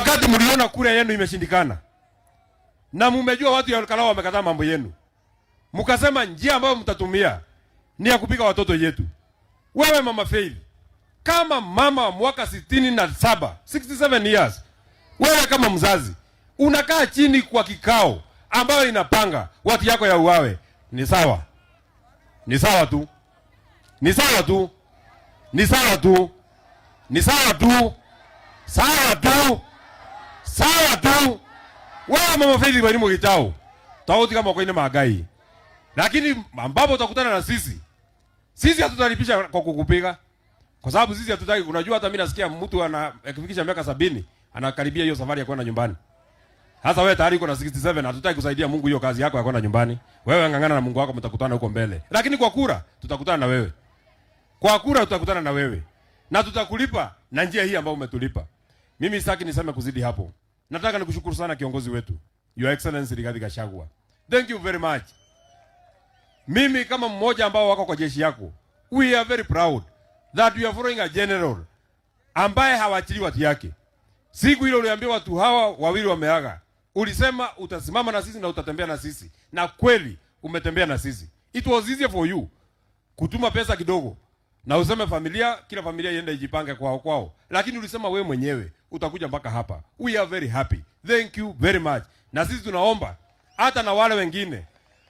wakati mliona kura yenu imeshindikana na mmejua watu ya Olkalau wamekataa mambo yenu, mkasema njia ambayo mtatumia ni ya kupika watoto yetu. Wewe Mama Faith, kama mama wa mwaka 67 years, wewe kama mzazi unakaa chini kwa kikao ambayo inapanga watu yako ya uawe, ni sawa? Ni sawa tu. Ni sawa tu. Ni sawa tu. Ni sawa tu. Sawa tu. Sawa tu. Wewe Mama Faith bali mkitao. Tauti kama kwa ina magai. Lakini ambapo utakutana na sisi. Sisi hatutalipisha kwa kukupiga. Kwa sababu sisi hatutaki, unajua hata mimi nasikia mtu akifikisha miaka 70 anakaribia hiyo safari ya kwenda nyumbani. Sasa wewe tayari uko na 67, hatutaki kusaidia Mungu hiyo kazi yako ya kwenda nyumbani. Wewe ngangana na Mungu wako, mtakutana huko mbele. Lakini kwa kura tutakutana na wewe. Kwa kura tutakutana na wewe. Na tutakulipa na njia hii ambayo umetulipa. Mimi sitaki niseme kuzidi hapo. Nataka nikushukuru sana kiongozi wetu, Your Excellency Rigathi Gachagua. Thank you very much. Mimi kama mmoja ambao wako kwa jeshi yako, we are very proud that we are following a general ambaye hawachili watu yake. Siku ile uliambia watu hawa wawili wameaga, ulisema utasimama na sisi na utatembea na sisi, na kweli umetembea na sisi. It was easier for you kutuma pesa kidogo na useme familia, kila familia iende ijipange kwao, lakini ulisema wewe mwenyewe utakuja mpaka hapa. We are very happy. Thank you very much. Na sisi tunaomba hata na wale wengine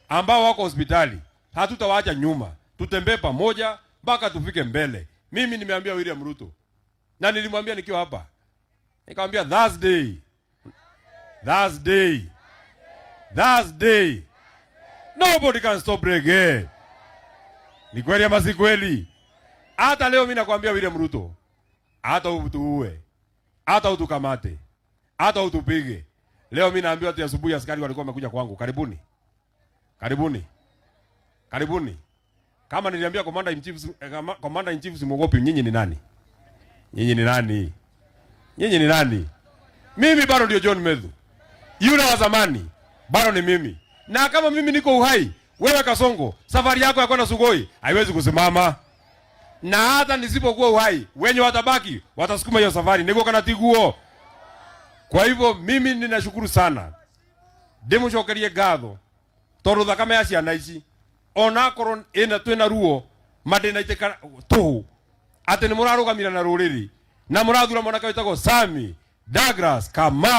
ambao wako hospitali, hatutawaacha nyuma. Tutembee pamoja mpaka tufike mbele. Mimi nimeambia William Ruto, na nilimwambia nikiwa hapa, nikamwambia Thursday nobody can stop reggae. Ni kweli ama si kweli? Hata leo mimi nakwambia William Ruto, hata utuue, hata utukamate, hata utupige, leo mimi naambiwa ati asubuhi askari walikuwa wamekuja kwangu. Karibuni. Kama niliambia commander in chief simogopi, nyinyi ni nani? Nyinyi ni nani? Mimi bado ndio John Medhu. Yule wa zamani bado ni mimi. Na kama mimi niko uhai, wewe Kasongo, safari yako ya kwenda Sugoi haiwezi kusimama. Na hata nisipokuwa uhai, wenye watabaki watasukuma hiyo safari. Niko kana tiguo. Kwa hivyo mimi ninashukuru sana. Demu shokerie gatho. Toro thakame ya ciana ici. Ona koron ina twina ruo madena iteka tu. Ate ni murarugamira na ruriri. Na murathura mwanaka witagwo Sami Douglas Kamau.